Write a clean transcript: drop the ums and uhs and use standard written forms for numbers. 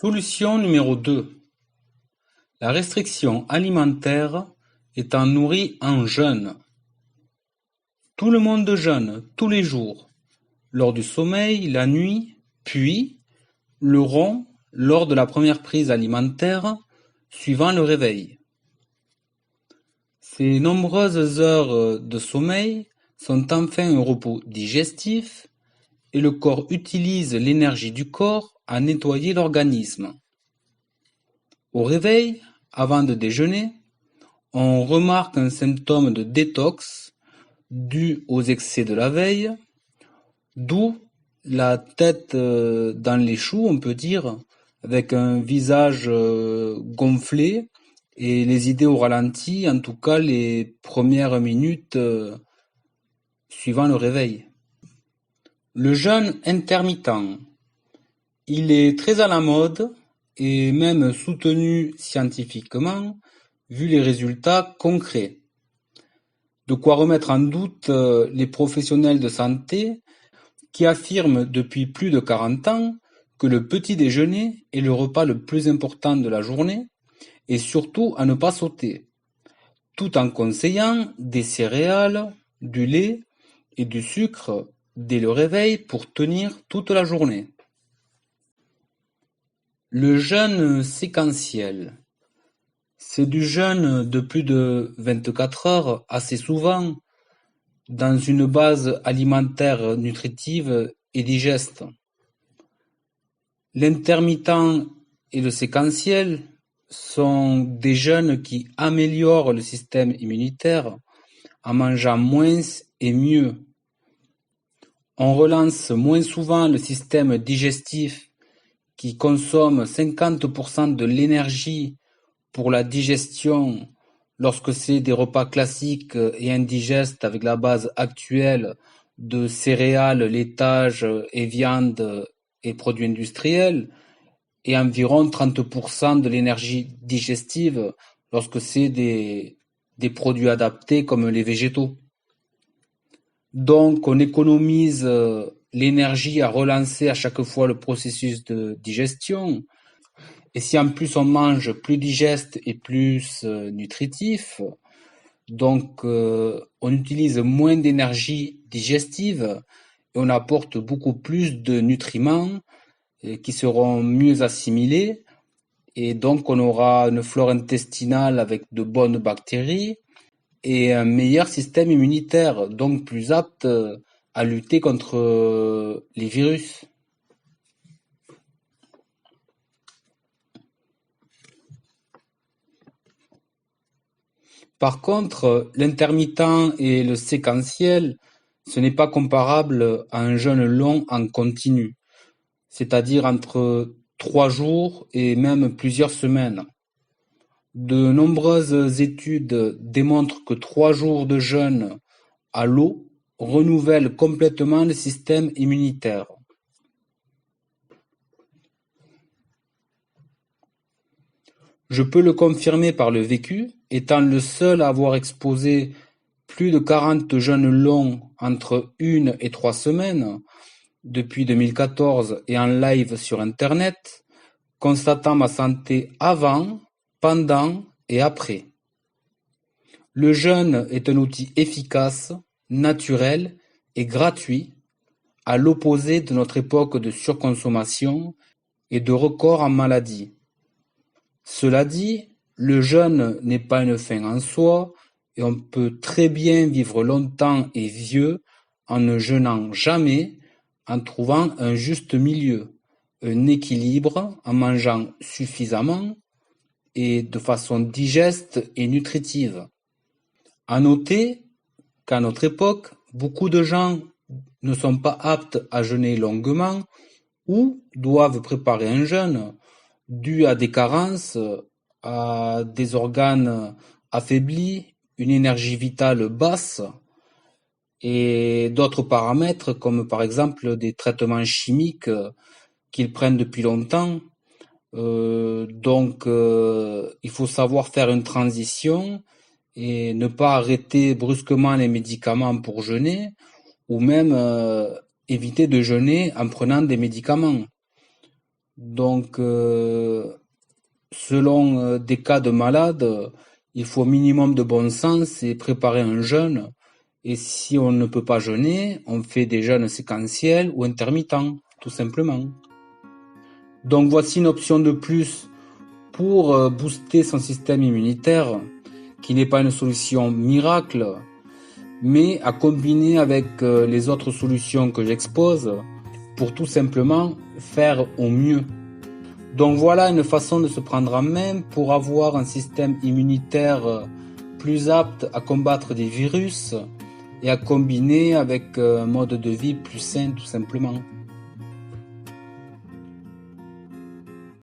Solution numéro 2. La restriction alimentaire étant nourrie en jeûne. Tout le monde jeûne tous les jours, lors du sommeil, la nuit, puis le rond lors de la première prise alimentaire, suivant le réveil. Ces nombreuses heures de sommeil sont enfin un repos digestif et le corps utilise l'énergie du corps à nettoyer l'organisme. Au réveil, avant de déjeuner, on remarque un symptôme de détox dû aux excès de la veille, d'où la tête dans les choux, on peut dire, avec un visage gonflé et les idées au ralenti, en tout cas les premières minutes suivant le réveil. Le jeûne intermittent, il est très à la mode et même soutenu scientifiquement vu les résultats concrets. De quoi remettre en doute les professionnels de santé qui affirment depuis plus de 40 ans que le petit déjeuner est le repas le plus important de la journée et surtout à ne pas sauter, tout en conseillant des céréales, du lait et du sucre dès le réveil pour tenir toute la journée. Le jeûne séquentiel. C'est du jeûne de plus de 24 heures assez souvent dans une base alimentaire nutritive et digeste. L'intermittent et le séquentiel sont des jeûnes qui améliorent le système immunitaire en mangeant moins et mieux. On relance moins souvent le système digestif qui consomme 50% de l'énergie pour la digestion lorsque c'est des repas classiques et indigestes avec la base actuelle de céréales, laitages et viandes et produits industriels, et environ 30% de l'énergie digestive lorsque c'est des produits adaptés comme les végétaux. Donc on économise l'énergie à relancer à chaque fois le processus de digestion. Et si en plus on mange plus digeste et plus nutritif, donc on utilise moins d'énergie digestive et on apporte beaucoup plus de nutriments qui seront mieux assimilés, et donc on aura une flore intestinale avec de bonnes bactéries et un meilleur système immunitaire, donc plus apte à lutter contre les virus. Par contre, l'intermittent et le séquentiel, ce n'est pas comparable à un jeûne long en continu, c'est-à-dire entre 3 jours et même plusieurs semaines. De nombreuses études démontrent que 3 jours de jeûne à l'eau renouvellent complètement le système immunitaire. Je peux le confirmer par le vécu, étant le seul à avoir exposé plus de 40 jeûnes longs entre 1 et 3 semaines depuis 2014 et en live sur Internet, constatant ma santé avant, pendant et après. Le jeûne est un outil efficace, naturel et gratuit, à l'opposé de notre époque de surconsommation et de record en maladies. Cela dit, le jeûne n'est pas une fin en soi et on peut très bien vivre longtemps et vieux en ne jeûnant jamais, en trouvant un juste milieu, un équilibre en mangeant suffisamment et de façon digeste et nutritive. À noter qu'à notre époque, beaucoup de gens ne sont pas aptes à jeûner longuement ou doivent préparer un jeûne dû à des carences, à des organes affaiblis, une énergie vitale basse et d'autres paramètres comme par exemple des traitements chimiques qu'ils prennent depuis longtemps. Donc il faut savoir faire une transition et ne pas arrêter brusquement les médicaments pour jeûner ou même éviter de jeûner en prenant des médicaments. Donc, selon des cas de malades, il faut minimum de bon sens et préparer un jeûne. Et si on ne peut pas jeûner, on fait des jeûnes séquentiels ou intermittents, tout simplement. Donc voici une option de plus pour booster son système immunitaire, qui n'est pas une solution miracle, mais à combiner avec les autres solutions que j'expose pour tout simplement faire au mieux. Donc voilà une façon de se prendre en main pour avoir un système immunitaire plus apte à combattre des virus et à combiner avec un mode de vie plus sain tout simplement.